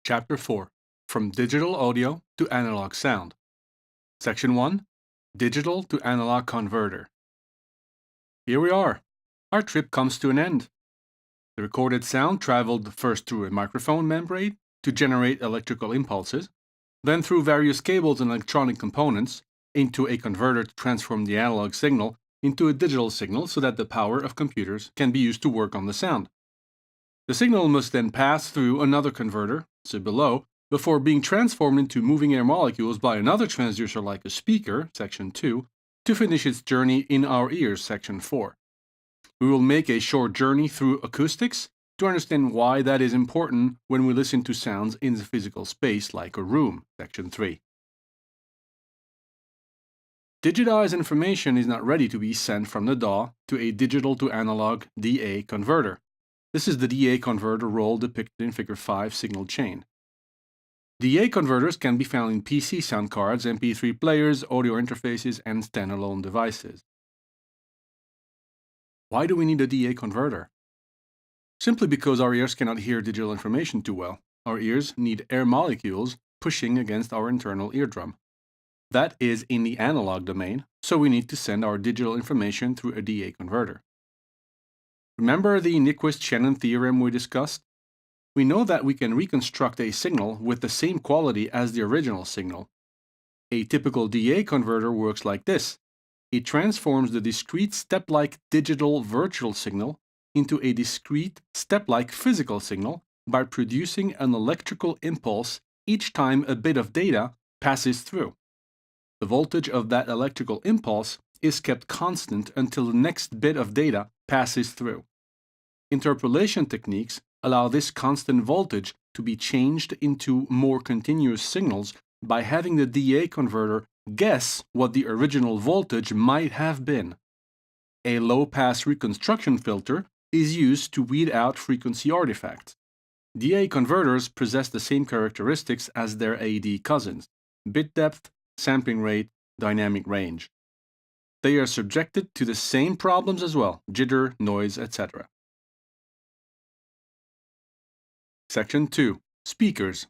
Chapter 4 From Digital Audio to Analog Sound. Section 1 Digital to Analog Converter. Here we are. Our trip comes to an end. The recorded sound traveled first through a microphone membrane to generate electrical impulses, then through various cables and electronic components into a converter to transform the analog signal into a digital signal so that the power of computers can be used to work on the sound. The signal must then pass through another converter, see below, before being transformed into moving air molecules by another transducer like a speaker, section 2, to finish its journey in our ears, section 4. We will make a short journey through acoustics to understand why that is important when we listen to sounds in the physical space like a room, section 3. Digitized information is not ready to be sent from the DAW to a digital to analog DA converter. This is the DA converter role depicted in Figure 5 signal chain. DA converters can be found in PC sound cards, MP3 players, audio interfaces, and standalone devices. Why do we need a DA converter? Simply because our ears cannot hear digital information too well. Our ears need air molecules pushing against our internal eardrum. That is in the analog domain, so we need to send our digital information through a DA converter. Remember the Nyquist-Shannon theorem we discussed? We know that we can reconstruct a signal with the same quality as the original signal. A typical DA converter works like this. It transforms the discrete step-like digital virtual signal into a discrete step-like physical signal by producing an electrical impulse each time a bit of data passes through. The voltage of that electrical impulse is kept constant until the next bit of data passes through. Interpolation techniques allow this constant voltage to be changed into more continuous signals by having the DA converter guess what the original voltage might have been. A low-pass reconstruction filter is used to weed out frequency artifacts. DA converters possess the same characteristics as their AD cousins: bit depth, sampling rate, dynamic range. They are subjected to the same problems as well: jitter, noise, etc. Section 2 Speakers.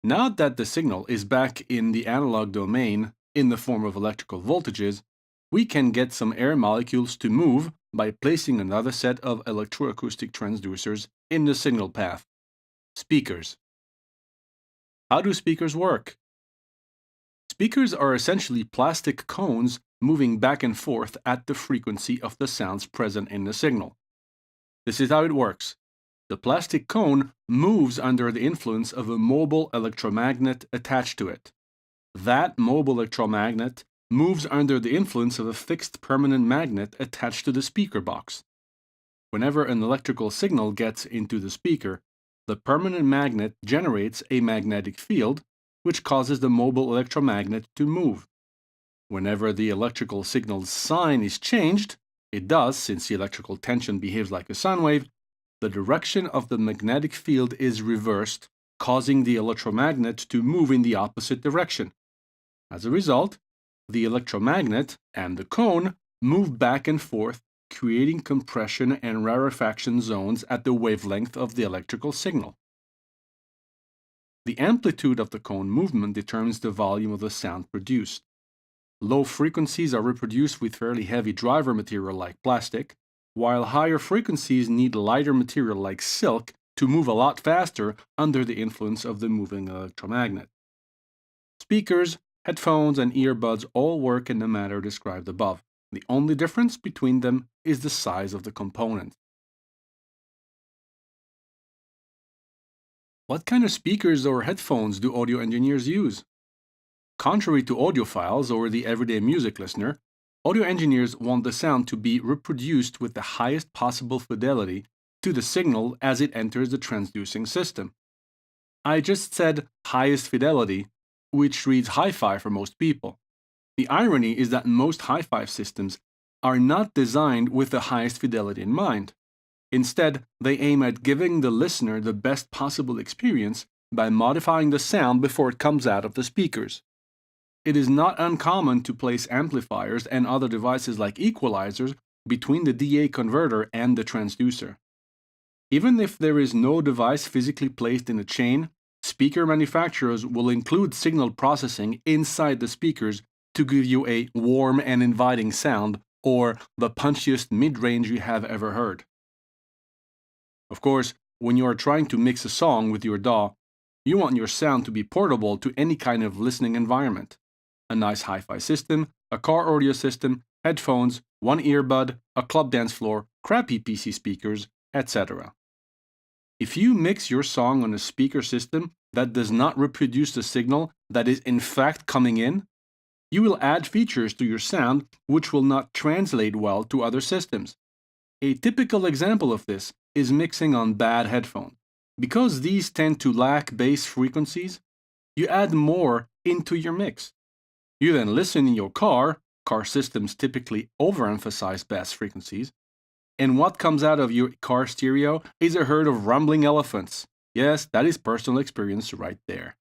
Now that the signal is back in the analog domain in the form of electrical voltages, we can get some air molecules to move by placing another set of electroacoustic transducers in the signal path. Speakers. How do speakers work? Speakers are essentially plastic cones moving back and forth at the frequency of the sounds present in the signal. This is how it works. The plastic cone moves under the influence of a mobile electromagnet attached to it. That mobile electromagnet moves under the influence of a fixed permanent magnet attached to the speaker box. Whenever an electrical signal gets into the speaker, the permanent magnet generates a magnetic field, which causes the mobile electromagnet to move. Whenever the electrical signal's sign is changed, it does since the electrical tension behaves like a sine wave, the direction of the magnetic field is reversed, causing the electromagnet to move in the opposite direction. As a result, the electromagnet and the cone move back and forth, creating compression and rarefaction zones at the wavelength of the electrical signal. The amplitude of the cone movement determines the volume of the sound produced. Low frequencies are reproduced with fairly heavy driver material like plastic, while higher frequencies need lighter material like silk to move a lot faster under the influence of the moving electromagnet. Speakers, headphones, and earbuds all work in the manner described above. The only difference between them is the size of the component. What kind of speakers or headphones do audio engineers use? Contrary to audiophiles or the everyday music listener, audio engineers want the sound to be reproduced with the highest possible fidelity to the signal as it enters the transducing system. I just said highest fidelity, which reads hi-fi for most people. The irony is that most hi-fi systems are not designed with the highest fidelity in mind. Instead, they aim at giving the listener the best possible experience by modifying the sound before it comes out of the speakers. It is not uncommon to place amplifiers and other devices like equalizers between the DA converter and the transducer. Even if there is no device physically placed in a chain, speaker manufacturers will include signal processing inside the speakers to give you a warm and inviting sound, or the punchiest mid-range you have ever heard. Of course, when you are trying to mix a song with your DAW, you want your sound to be portable to any kind of listening environment. A nice hi-fi system, a car audio system, headphones, one earbud, a club dance floor, crappy PC speakers, etc. If you mix your song on a speaker system that does not reproduce the signal that is in fact coming in, you will add features to your sound which will not translate well to other systems. A typical example of this is mixing on bad headphones. Because these tend to lack bass frequencies, you add more into your mix. You then listen in your car systems typically overemphasize bass frequencies, and what comes out of your car stereo is a herd of rumbling elephants. Yes, that is personal experience right there.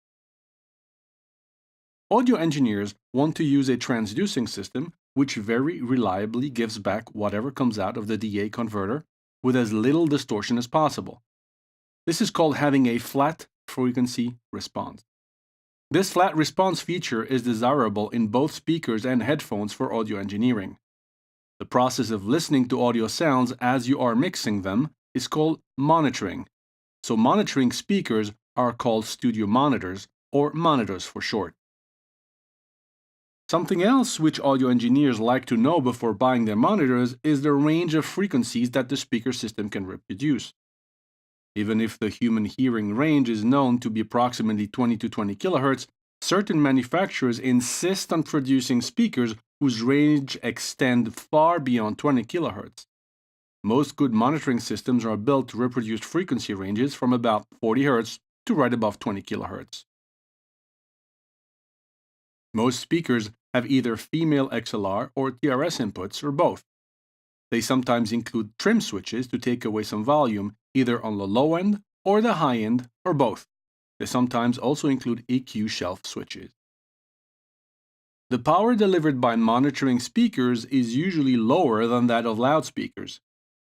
Audio engineers want to use a transducing system which very reliably gives back whatever comes out of the DA converter with as little distortion as possible. This is called having a flat frequency response. This flat response feature is desirable in both speakers and headphones for audio engineering. The process of listening to audio sounds as you are mixing them is called monitoring. So monitoring speakers are called studio monitors, or monitors for short. Something else which audio engineers like to know before buying their monitors is the range of frequencies that the speaker system can reproduce. Even if the human hearing range is known to be approximately 20 to 20 kHz, certain manufacturers insist on producing speakers whose range extend far beyond 20 kHz. Most good monitoring systems are built to reproduce frequency ranges from about 40 Hz to right above 20 kHz. Most speakers have either female XLR or TRS inputs, or both. They sometimes include trim switches to take away some volume, either on the low end or the high end, or both. They sometimes also include EQ shelf switches. The power delivered by monitoring speakers is usually lower than that of loudspeakers.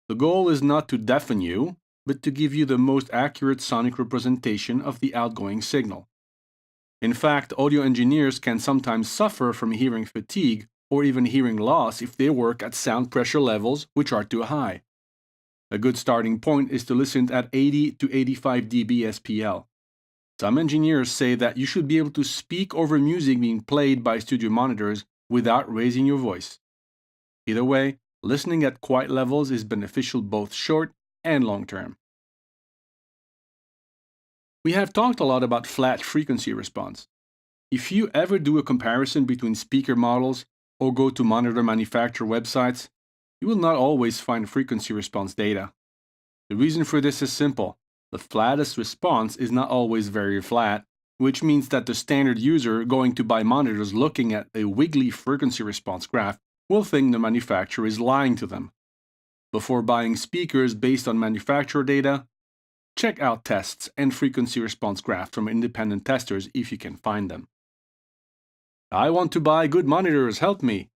The goal is not to deafen you, but to give you the most accurate sonic representation of the outgoing signal. In fact, audio engineers can sometimes suffer from hearing fatigue or even hearing loss if they work at sound pressure levels which are too high. A good starting point is to listen at 80 to 85 dB SPL. Some engineers say that you should be able to speak over music being played by studio monitors without raising your voice. Either way, listening at quiet levels is beneficial both short and long term. We have talked a lot about flat frequency response. If you ever do a comparison between speaker models or go to monitor manufacturer websites, you will not always find frequency response data. The reason for this is simple. The flattest response is not always very flat, which means that the standard user going to buy monitors looking at a wiggly frequency response graph will think the manufacturer is lying to them. Before buying speakers based on manufacturer data, check out tests and frequency response graphs from independent testers if you can find them. I want to buy good monitors, help me!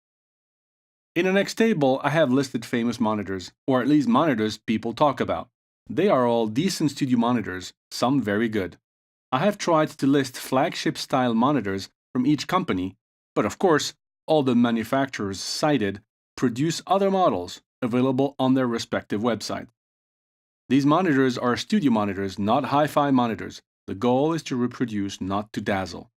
In the next table, I have listed famous monitors, or at least monitors people talk about. They are all decent studio monitors, some very good. I have tried to list flagship-style monitors from each company, but of course, all the manufacturers cited produce other models available on their respective websites. These monitors are studio monitors, not hi-fi monitors. The goal is to reproduce, not to dazzle.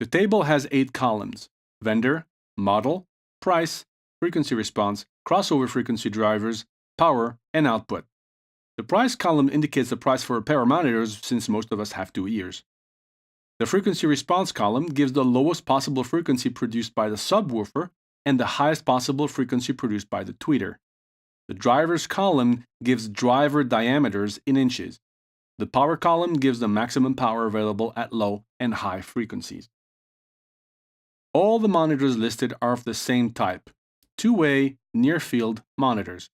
The table has 8 columns: vendor, model, price, frequency response, crossover frequency drivers, power, and output. The price column indicates the price for a pair of monitors since most of us have 2 ears. The frequency response column gives the lowest possible frequency produced by the subwoofer and the highest possible frequency produced by the tweeter. The drivers column gives driver diameters in inches. The power column gives the maximum power available at low and high frequencies. All the monitors listed are of the same type, two-way near-field monitors.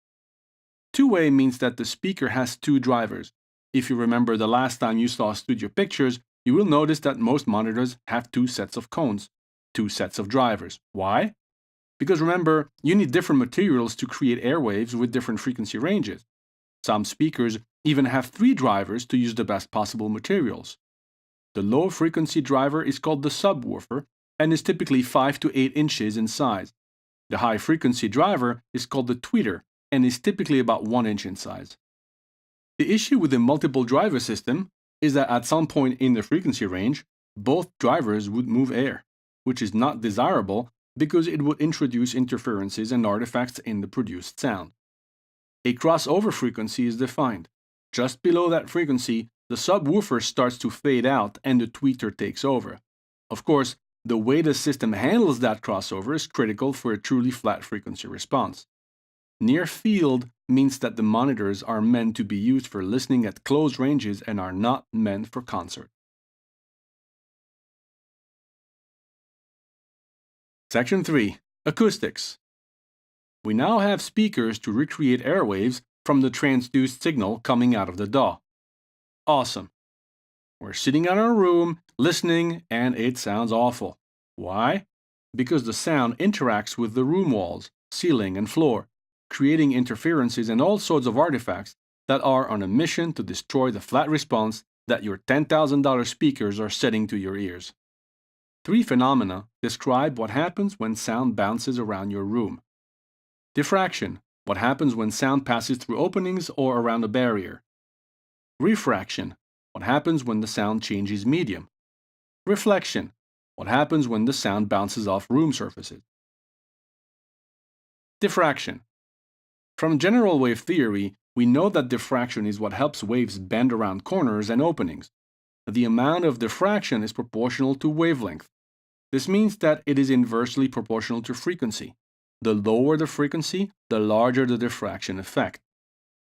Two-way means that the speaker has 2 drivers. If you remember the last time you saw studio pictures, you will notice that most monitors have 2 sets of cones, 2 sets of drivers. Why? Because remember, you need different materials to create airwaves with different frequency ranges. Some speakers even have 3 drivers to use the best possible materials. The low frequency driver is called the subwoofer and is typically 5 to 8 inches in size. The high frequency driver is called the tweeter and is typically about 1 inch in size. The issue with the multiple driver system is that at some point in the frequency range, both drivers would move air, which is not desirable because it would introduce interferences and artifacts in the produced sound. A crossover frequency is defined. Just below that frequency, the subwoofer starts to fade out and the tweeter takes over. Of course, the way the system handles that crossover is critical for a truly flat frequency response. Near field means that the monitors are meant to be used for listening at close ranges and are not meant for concert. Section 3. Acoustics. We now have speakers to recreate airwaves from the transduced signal coming out of the DAW. Awesome. We're sitting in our room, listening, and it sounds awful. Why? Because the sound interacts with the room walls, ceiling, and floor, creating interferences and all sorts of artifacts that are on a mission to destroy the flat response that your $10,000 speakers are setting to your ears. 3 phenomena describe what happens when sound bounces around your room. Diffraction, what happens when sound passes through openings or around a barrier. Refraction, what happens when the sound changes medium. Reflection, what happens when the sound bounces off room surfaces. Diffraction. From general wave theory, we know that diffraction is what helps waves bend around corners and openings. The amount of diffraction is proportional to wavelength. This means that it is inversely proportional to frequency. The lower the frequency, the larger the diffraction effect.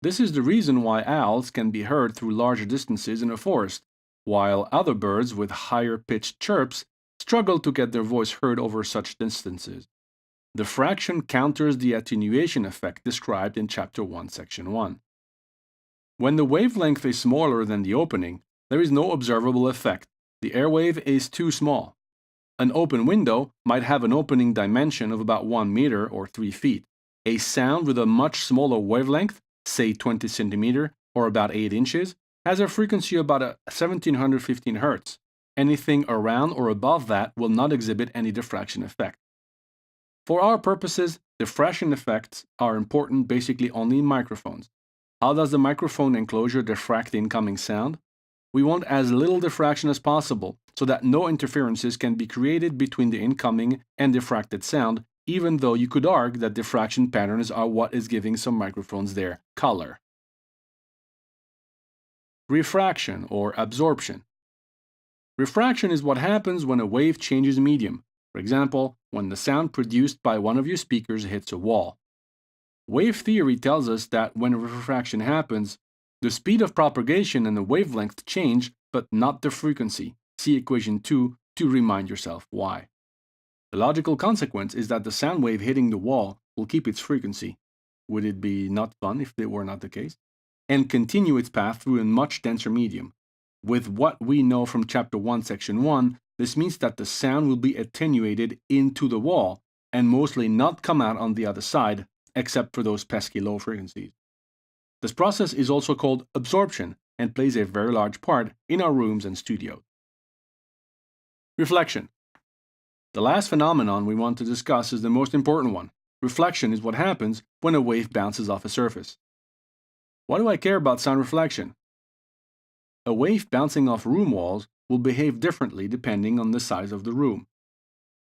This is the reason why owls can be heard through larger distances in a forest, while other birds with higher pitched chirps struggle to get their voice heard over such distances. Diffraction counters the attenuation effect described in Chapter 1, Section 1. When the wavelength is smaller than the opening, there is no observable effect. The airwave is too small. An open window might have an opening dimension of about 1 meter or 3 feet. A sound with a much smaller wavelength, say 20 centimeter or about 8 inches, has a frequency of about 1715 Hz. Anything around or above that will not exhibit any diffraction effect. For our purposes, diffraction effects are important basically only in microphones. How does the microphone enclosure diffract incoming sound? We want as little diffraction as possible so that no interferences can be created between the incoming and diffracted sound, even though you could argue that diffraction patterns are what is giving some microphones their color. Refraction or absorption. Refraction is what happens when a wave changes medium. For example, when the sound produced by one of your speakers hits a wall. Wave theory tells us that when refraction happens, the speed of propagation and the wavelength change, but not the frequency. See equation 2 to remind yourself why. The logical consequence is that the sound wave hitting the wall will keep its frequency. Would it be not fun if it were not the case? And continue its path through a much denser medium. With what we know from Chapter 1, Section 1, this means that the sound will be attenuated into the wall and mostly not come out on the other side, except for those pesky low frequencies. This process is also called absorption and plays a very large part in our rooms and studios. Reflection. The last phenomenon we want to discuss is the most important one. Reflection is what happens when a wave bounces off a surface. Why do I care about sound reflection? A wave bouncing off room walls will behave differently depending on the size of the room.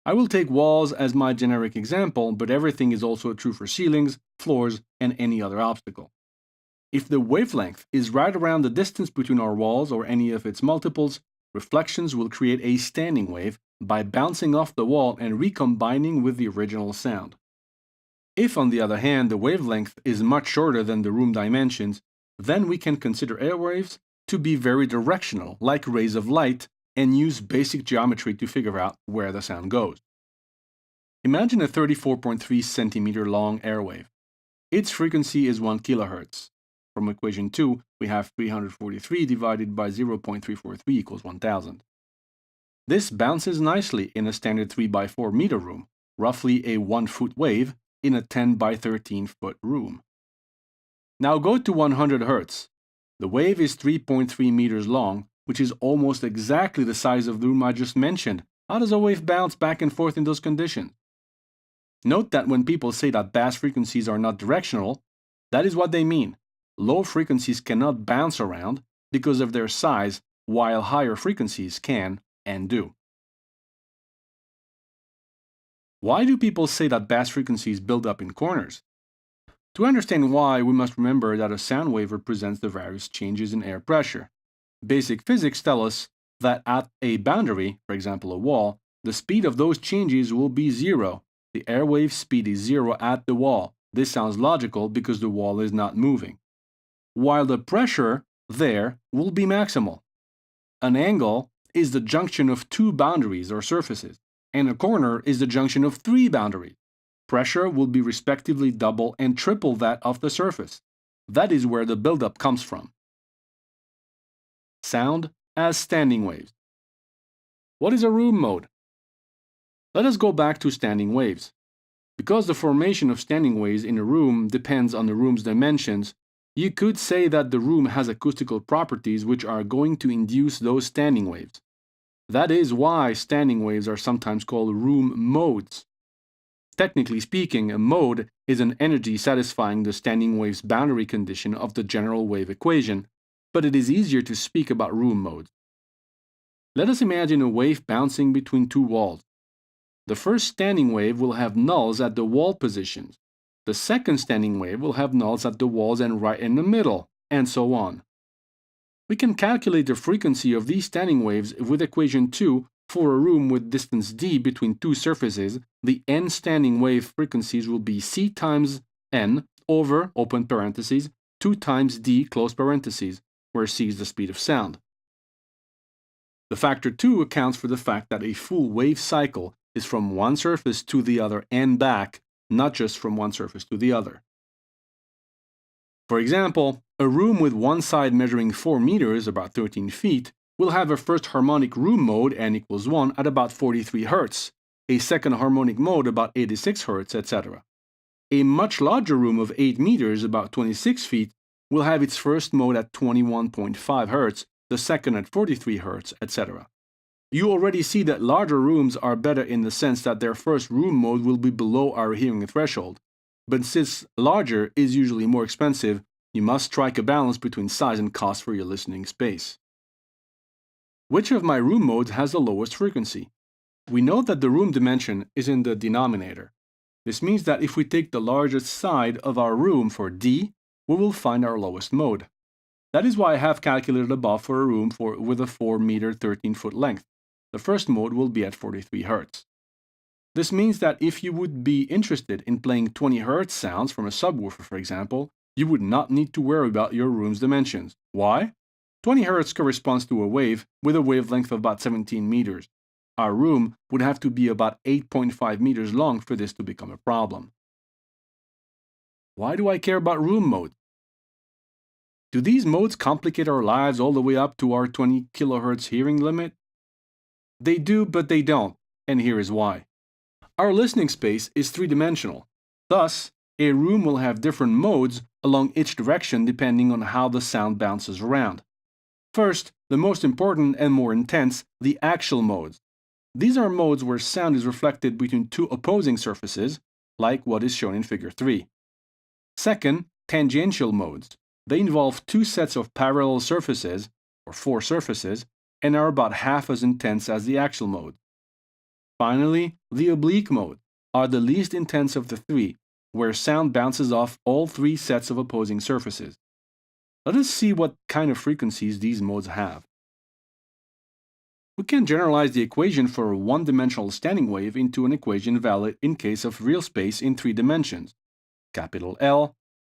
I will take walls as my generic example, but everything is also true for ceilings, floors, and any other obstacle. If the wavelength is right around the distance between our walls or any of its multiples, reflections will create a standing wave by bouncing off the wall and recombining with the original sound. If, on the other hand, the wavelength is much shorter than the room dimensions, then we can consider airwaves to be very directional, like rays of light, and use basic geometry to figure out where the sound goes. Imagine a 34.3 centimeter long airwave. Its frequency is 1 kHz. From equation 2, we have 343 divided by 0.343 equals 1000. This bounces nicely in a standard 3 by 4 meter room, roughly a 1 foot wave in a 10 by 13 foot room. Now go to 100 Hz. The wave is 3.3 meters long, which is almost exactly the size of the room I just mentioned. How does a wave bounce back and forth in those conditions? Note that when people say that bass frequencies are not directional, that is what they mean. Low frequencies cannot bounce around because of their size, while higher frequencies can and do. Why do people say that bass frequencies build up in corners? To understand why, we must remember that a sound wave represents the various changes in air pressure. Basic physics tell us that at a boundary, for example a wall, the speed of those changes will be zero. The airwave speed is zero at the wall. This sounds logical because the wall is not moving. While the pressure there will be maximal. An angle is the junction of two boundaries or surfaces, and a corner is the junction of three boundaries. Pressure will be respectively double and triple that of the surface. That is where the buildup comes from. Sound as standing waves. What is a room mode? Let us go back to standing waves. Because the formation of standing waves in a room depends on the room's dimensions, you could say that the room has acoustical properties which are going to induce those standing waves. That is why standing waves are sometimes called room modes. Technically speaking, a mode is an energy satisfying the standing wave's boundary condition of the general wave equation, but it is easier to speak about room modes. Let us imagine a wave bouncing between two walls. The first standing wave will have nulls at the wall positions. The second standing wave will have nulls at the walls and right in the middle, and so on. We can calculate the frequency of these standing waves with equation 2 for a room with distance d between two surfaces. The n standing wave frequencies will be c times n over, open parentheses, 2 times d, close parentheses, where c is the speed of sound. The factor 2 accounts for the fact that a full wave cycle is from one surface to the other and back, not just from one surface to the other. For example, a room with one side measuring 4 meters, about 13 feet, will have a first harmonic room mode, n equals 1, at about 43 Hz, a second harmonic mode about 86 Hz, etc. A much larger room of 8 meters, about 26 feet, will have its first mode at 21.5 Hz, the second at 43 Hz, etc. You already see that larger rooms are better in the sense that their first room mode will be below our hearing threshold. But since larger is usually more expensive, you must strike a balance between size and cost for your listening space. Which of my room modes has the lowest frequency? We know that the room dimension is in the denominator. This means that if we take the largest side of our room for D, we will find our lowest mode. That is why I have calculated above for a room with a 4 meter 13 foot length. The first mode will be at 43 Hz. This means that if you would be interested in playing 20 Hz sounds from a subwoofer, for example, you would not need to worry about your room's dimensions. Why? 20 Hz corresponds to a wave with a wavelength of about 17 meters. Our room would have to be about 8.5 meters long for this to become a problem. Why do I care about room modes? Do these modes complicate our lives all the way up to our 20 kHz hearing limit? They do, but they don't, and here is why. Our listening space is three-dimensional. Thus, a room will have different modes along each direction depending on how the sound bounces around. First, the most important and more intense, the axial modes. These are modes where sound is reflected between two opposing surfaces, like what is shown in Figure 3. Second, tangential modes. They involve two sets of parallel surfaces, or four surfaces, and are about half as intense as the axial mode. Finally, the oblique modes are the least intense of the three, where sound bounces off all three sets of opposing surfaces. Let us see what kind of frequencies these modes have. We can generalize the equation for a one-dimensional standing wave into an equation valid in case of real space in three dimensions: capital L,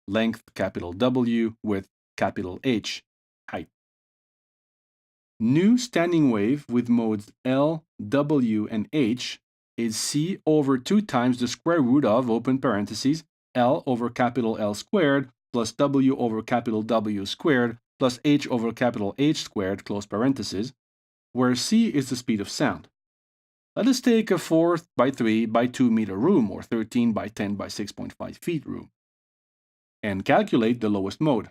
length capital W, width capital H, height. New standing wave with modes L, W, and H is C over 2 times the square root of, open parentheses, L over capital L squared plus W over capital W squared plus H over capital H squared, close parentheses, where C is the speed of sound. Let us take a 4 by 3 by 2 meter room, or 13 by 10 by 6.5 feet room. and calculate the lowest mode.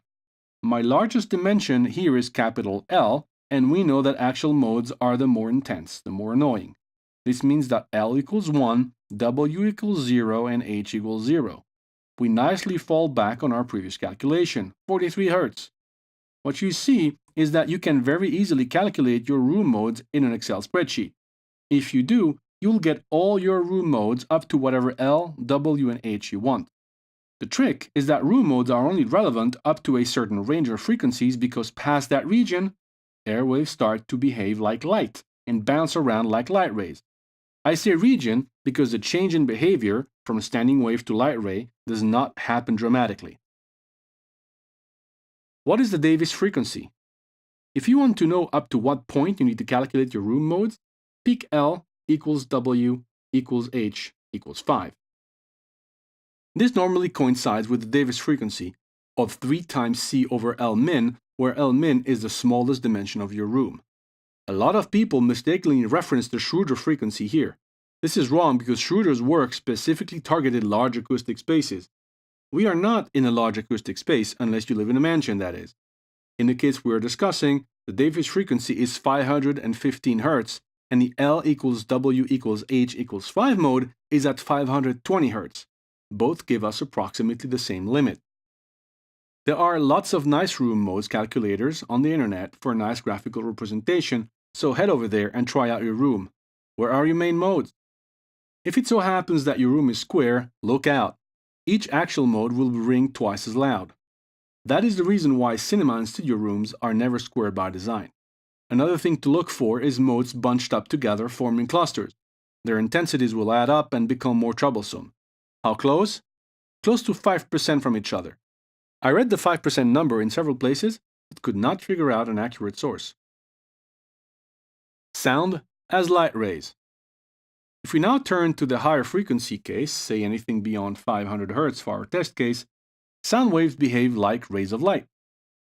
My largest dimension here is capital L, and we know that actual modes are the more intense, the more annoying. This means that L equals 1, W equals 0, and H equals 0. We nicely fall back on our previous calculation, 43 Hz. What you see is that you can very easily calculate your room modes in an Excel spreadsheet. If you do, you'll get all your room modes up to whatever L, W, and H you want. The trick is that room modes are only relevant up to a certain range of frequencies because past that region, airwaves start to behave like light and bounce around like light rays. I say region because the change in behavior from standing wave to light ray does not happen dramatically. What is the Davis frequency? If you want to know up to what point you need to calculate your room modes, peak L equals W equals H equals 5. This normally coincides with the Davis frequency of 3 times C over L min, where L min is the smallest dimension of your room. A lot of people mistakenly reference the Schroeder frequency here. This is wrong because Schroeder's work specifically targeted large acoustic spaces. We are not in a large acoustic space unless you live in a mansion, that is. In the case we are discussing, the Davis frequency is 515 Hz, and the L equals W equals H equals 5 mode is at 520 Hz. Both give us approximately the same limit. There are lots of nice room modes calculators on the internet for a nice graphical representation, so head over there and try out your room. Where are your main modes? If it so happens that your room is square, look out. Each actual mode will ring twice as loud. That is the reason why cinema and studio rooms are never square by design. Another thing to look for is modes bunched up together forming clusters. Their intensities will add up and become more troublesome. How close? Close to 5% from each other. I read the 5% number in several places, but could not figure out an accurate source. Sound as light rays. If we now turn to the higher frequency case, say anything beyond 500 Hz for our test case, sound waves behave like rays of light.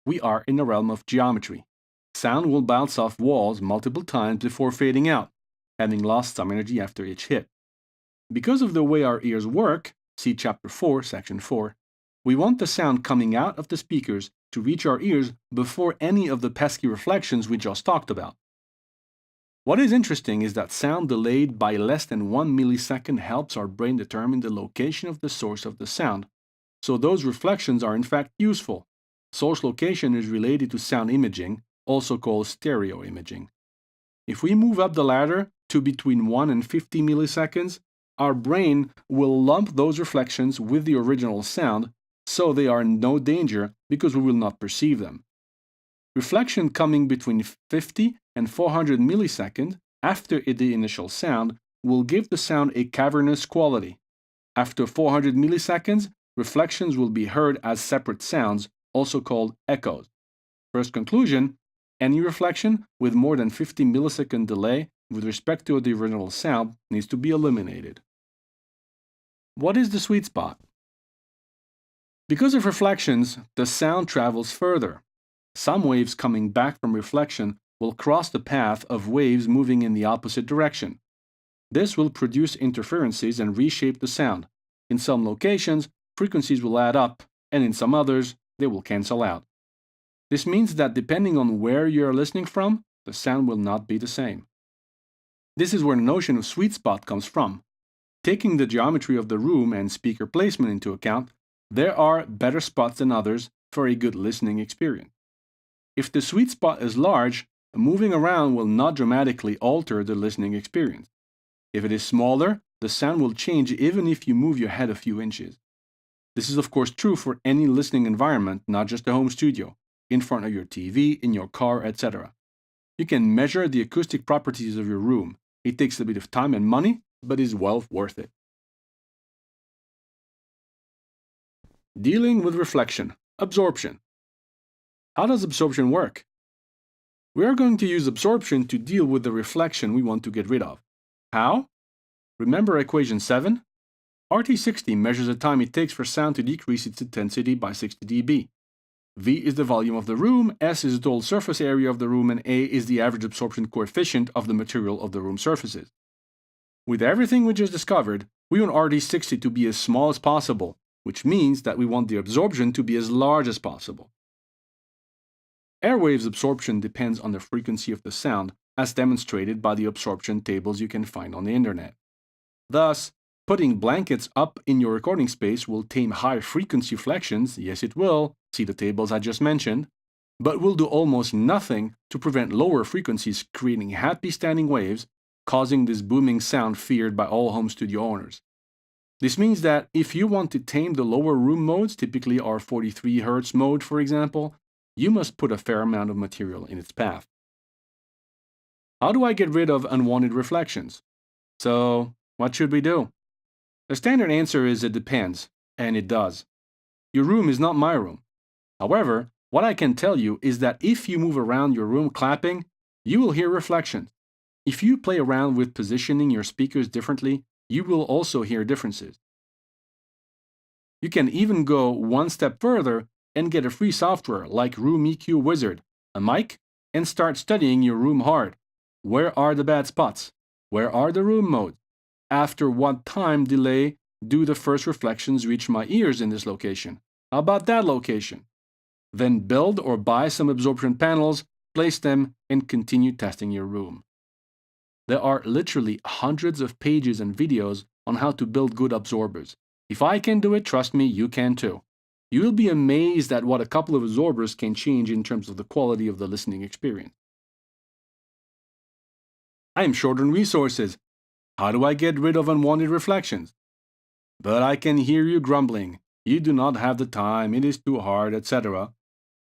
We are in the realm of geometry. Sound will bounce off walls multiple times before fading out, having lost some energy after each hit. Because of the way our ears work, see Chapter 4, Section 4, we want the sound coming out of the speakers to reach our ears before any of the pesky reflections we just talked about. What is interesting is that sound delayed by less than 1 millisecond helps our brain determine the location of the source of the sound, so those reflections are in fact useful. Source location is related to sound imaging, also called stereo imaging. If we move up the ladder to between 1 and 50 milliseconds, our brain will lump those reflections with the original sound, so they are in no danger because we will not perceive them. Reflection coming between 50 and 400 milliseconds after the initial sound will give the sound a cavernous quality. After 400 milliseconds, reflections will be heard as separate sounds, also called echoes. First conclusion, any reflection with more than 50 millisecond delay with respect to the original sound needs to be eliminated. What is the sweet spot? Because of reflections, the sound travels further. Some waves coming back from reflection will cross the path of waves moving in the opposite direction. This will produce interferences and reshape the sound. In some locations, frequencies will add up, and in some others, they will cancel out. This means that depending on where you are listening from, the sound will not be the same. This is where the notion of sweet spot comes from. Taking the geometry of the room and speaker placement into account, there are better spots than others for a good listening experience. If the sweet spot is large, moving around will not dramatically alter the listening experience. If it is smaller, the sound will change even if you move your head a few inches. This is of course true for any listening environment, not just a home studio, in front of your TV, in your car, etc. You can measure the acoustic properties of your room. It takes a bit of time and money, but is well worth it. Dealing with reflection, absorption. How does absorption work? We are going to use absorption to deal with the reflection we want to get rid of. How? Remember equation 7? RT60 measures the time it takes for sound to decrease its intensity by 60 dB. V is the volume of the room, S is the total surface area of the room, and A is the average absorption coefficient of the material of the room surfaces. With everything we just discovered, we want RT60 to be as small as possible, which means that we want the absorption to be as large as possible. Airwaves absorption depends on the frequency of the sound, as demonstrated by the absorption tables you can find on the internet. Thus, putting blankets up in your recording space will tame high-frequency reflections, yes it will, see the tables I just mentioned, but will do almost nothing to prevent lower frequencies creating happy standing waves, causing this booming sound feared by all home studio owners. This means that if you want to tame the lower room modes, typically our 43 Hz mode for example, you must put a fair amount of material in its path. How do I get rid of unwanted reflections? So, what should we do? The standard answer is it depends, and it does. Your room is not my room. However, what I can tell you is that if you move around your room clapping, you will hear reflections. If you play around with positioning your speakers differently, you will also hear differences. You can even go one step further and get a free software like Room EQ Wizard, a mic, and start studying your room hard. Where are the bad spots? Where are the room modes? After what time delay do the first reflections reach my ears in this location? How about that location? Then build or buy some absorption panels, place them, and continue testing your room. There are literally hundreds of pages and videos on how to build good absorbers. If I can do it, trust me, you can too. You will be amazed at what a couple of absorbers can change in terms of the quality of the listening experience. I am short on resources. How do I get rid of unwanted reflections? But I can hear you grumbling. You do not have the time, it is too hard, etc.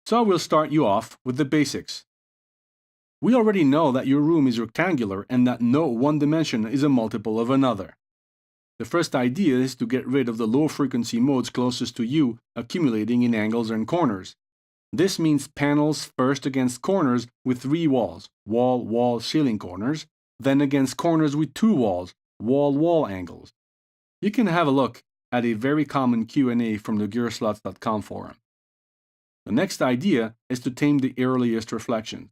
So I will start you off with the basics. We already know that your room is rectangular and that no one dimension is a multiple of another. The first idea is to get rid of the low frequency modes closest to you accumulating in angles and corners. This means panels first against corners with 3 walls, wall, wall, ceiling corners, then against corners with 2 walls, wall, wall angles. You can have a look at a very common Q&A from the Gearslots.com forum. The next idea is to tame the earliest reflections.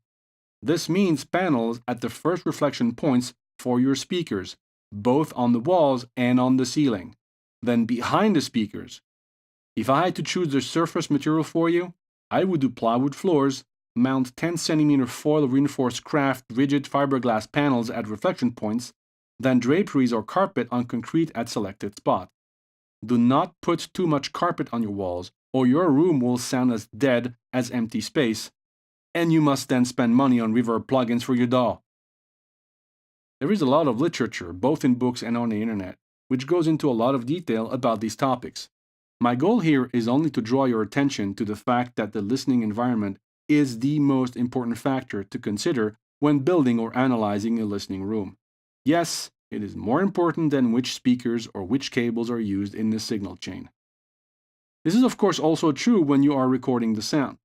This means panels at the first reflection points for your speakers, both on the walls and on the ceiling, then behind the speakers. If I had to choose the surface material for you, I would do plywood floors, mount 10 cm foil reinforced craft rigid fiberglass panels at reflection points, then draperies or carpet on concrete at selected spots. Do not put too much carpet on your walls, or your room will sound as dead as empty space, and you must then spend money on reverb plugins for your DAW. There is a lot of literature, both in books and on the internet, which goes into a lot of detail about these topics. My goal here is only to draw your attention to the fact that the listening environment is the most important factor to consider when building or analyzing a listening room. Yes, it is more important than which speakers or which cables are used in the signal chain. This is of course also true when you are recording the sound.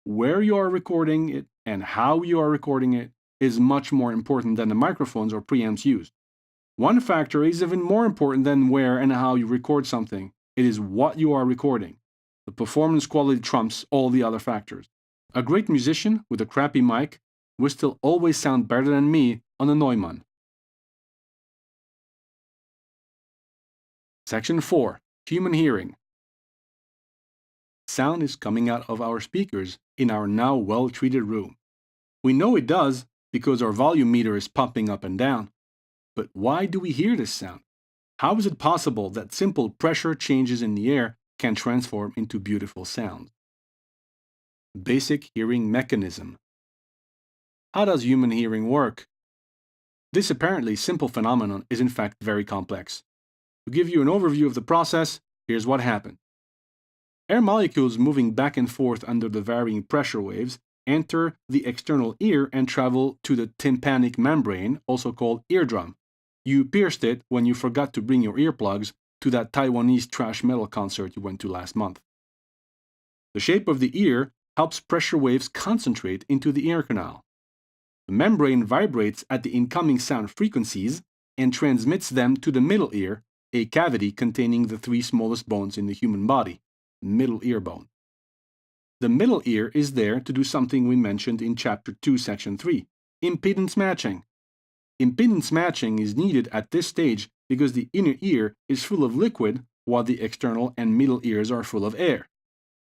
Where you are recording it and how you are recording it is much more important than the microphones or preamps used. One factor is even more important than where and how you record something. It is what you are recording. The performance quality trumps all the other factors. A great musician with a crappy mic will still always sound better than me on a Neumann. Section 4. Human hearing. Sound is coming out of our speakers in our now well-treated room. We know it does because our volume meter is pumping up and down. But why do we hear this sound? How is it possible that simple pressure changes in the air can transform into beautiful sounds? Basic hearing mechanism. How does human hearing work? This apparently simple phenomenon is in fact very complex. To give you an overview of the process, here's what happened. Air molecules moving back and forth under the varying pressure waves enter the external ear and travel to the tympanic membrane, also called eardrum. You pierced it when you forgot to bring your earplugs to that Taiwanese thrash metal concert you went to last month. The shape of the ear helps pressure waves concentrate into the ear canal. The membrane vibrates at the incoming sound frequencies and transmits them to the middle ear, a cavity containing the 3 smallest bones in the human body, middle ear bone. The middle ear is there to do something we mentioned in Chapter 2, Section 3, impedance matching. Impedance matching is needed at this stage because the inner ear is full of liquid while the external and middle ears are full of air.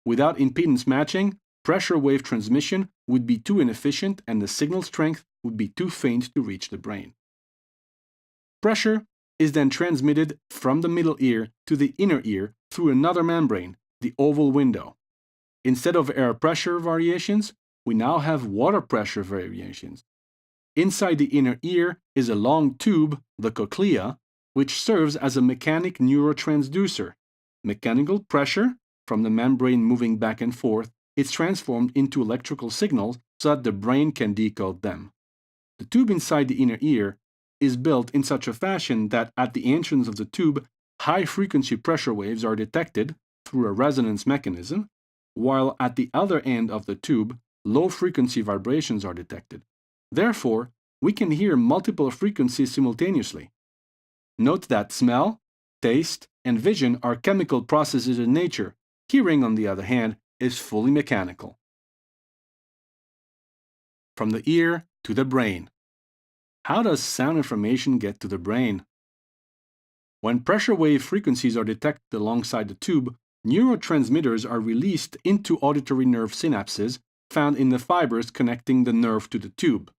Without impedance matching, pressure wave transmission would be too inefficient and the signal strength would be too faint to reach the brain. Pressure is then transmitted from the middle ear to the inner ear through another membrane, the oval window. Instead of air pressure variations, we now have water pressure variations. Inside the inner ear is a long tube, the cochlea, which serves as a mechanic neurotransducer. Mechanical pressure from the membrane moving back and forth is transformed into electrical signals so that the brain can decode them. The tube inside the inner ear is built in such a fashion that at the entrance of the tube, high-frequency pressure waves are detected through a resonance mechanism, while at the other end of the tube, low-frequency vibrations are detected. Therefore, we can hear multiple frequencies simultaneously. Note that smell, taste, and vision are chemical processes in nature. Hearing, on the other hand, is fully mechanical. From the ear to the brain. How does sound information get to the brain? When pressure wave frequencies are detected alongside the tube, neurotransmitters are released into auditory nerve synapses found in the fibers connecting the nerve to the tube.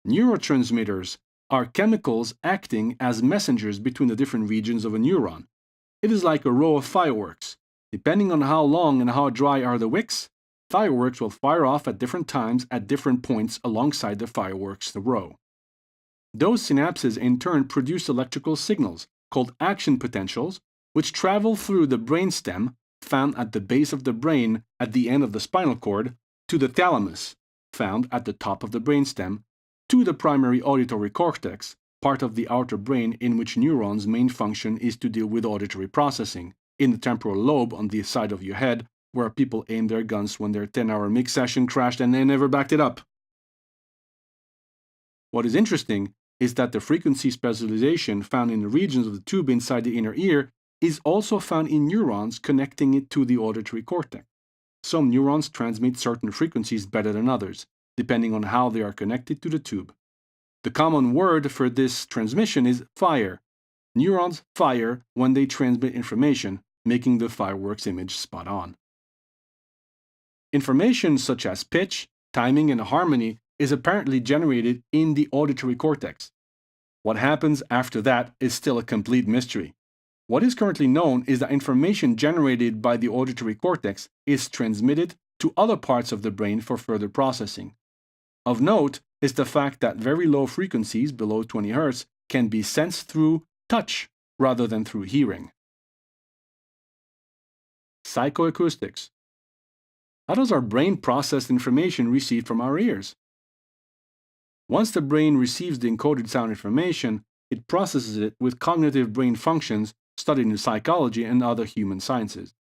Neurotransmitters are chemicals acting as messengers between the different regions of a neuron. It is like a row of fireworks. Depending on how long and how dry are the wicks, fireworks will fire off at different times at different points alongside the fireworks row. Those synapses in turn produce electrical signals, called action potentials, which travel through the brainstem, found at the base of the brain at the end of the spinal cord, to the thalamus, found at the top of the brainstem, to the primary auditory cortex, part of the outer brain in which neurons' main function is to deal with auditory processing, in the temporal lobe on the side of your head, where people aim their guns when their 10-hour mix session crashed and they never backed it up. What is interesting is that the frequency specialization found in the regions of the tube inside the inner ear is also found in neurons connecting it to the auditory cortex. Some neurons transmit certain frequencies better than others, depending on how they are connected to the tube. The common word for this transmission is fire. Neurons fire when they transmit information, making the fireworks image spot on. Information such as pitch, timing, and harmony is apparently generated in the auditory cortex. What happens after that is still a complete mystery. What is currently known is that information generated by the auditory cortex is transmitted to other parts of the brain for further processing. Of note is the fact that very low frequencies below 20 Hz can be sensed through touch rather than through hearing. Psychoacoustics. How does our brain process information received from our ears? Once the brain receives the encoded sound information, it processes it with cognitive brain functions studied in psychology and other human sciences.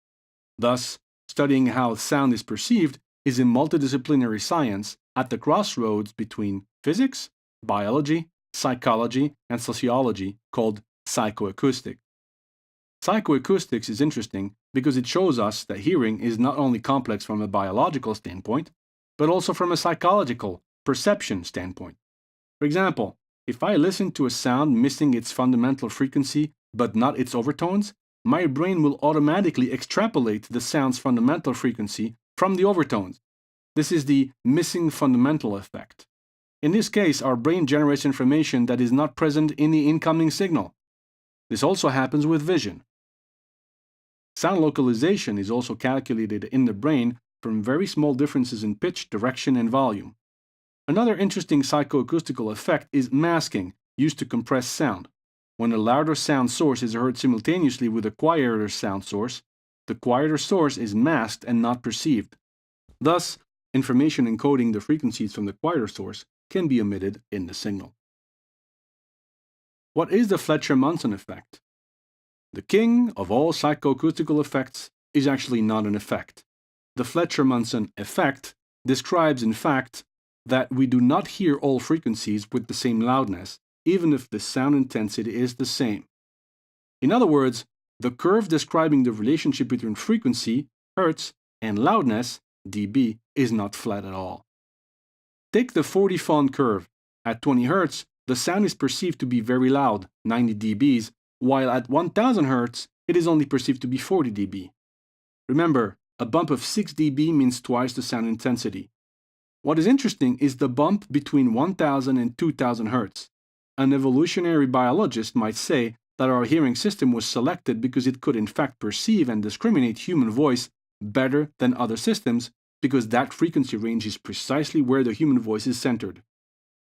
Thus, studying how sound is perceived is a multidisciplinary science at the crossroads between physics, biology, psychology, and sociology called psychoacoustics. Psychoacoustics is interesting because it shows us that hearing is not only complex from a biological standpoint, but also from a psychological, perception standpoint. For example, if I listen to a sound missing its fundamental frequency but not its overtones, my brain will automatically extrapolate the sound's fundamental frequency from the overtones. This is the missing fundamental effect. In this case, our brain generates information that is not present in the incoming signal. This also happens with vision. Sound localization is also calculated in the brain from very small differences in pitch, direction, and volume. Another interesting psychoacoustical effect is masking, used to compress sound. When a louder sound source is heard simultaneously with a quieter sound source, the quieter source is masked and not perceived. Thus, information encoding the frequencies from the quieter source can be omitted in the signal. What is the Fletcher-Munson effect? The king of all psychoacoustical effects is actually not an effect. The Fletcher-Munson effect describes, in fact, that we do not hear all frequencies with the same loudness, even if the sound intensity is the same. In other words, the curve describing the relationship between frequency, hertz, and loudness, dB, is not flat at all. Take the 40 phon curve. At 20 Hz, the sound is perceived to be very loud, 90 dBs, while at 1000 Hz, it is only perceived to be 40 dB. Remember, a bump of 6 dB means twice the sound intensity. What is interesting is the bump between 1000 and 2000 Hz. An evolutionary biologist might say that our hearing system was selected because it could in fact perceive and discriminate human voice better than other systems, because that frequency range is precisely where the human voice is centered.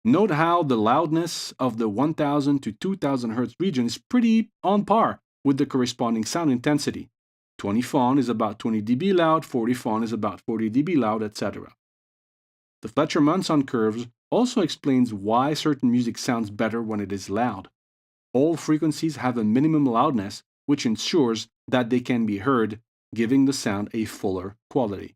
Note how the loudness of the 1000 to 2000 Hz region is pretty on par with the corresponding sound intensity. 20 Fawn is about 20 dB loud, 40 Fawn is about 40 dB loud, etc. The Fletcher-Munson curves also explains why certain music sounds better when it is loud. All frequencies have a minimum loudness, which ensures that they can be heard, giving the sound a fuller quality.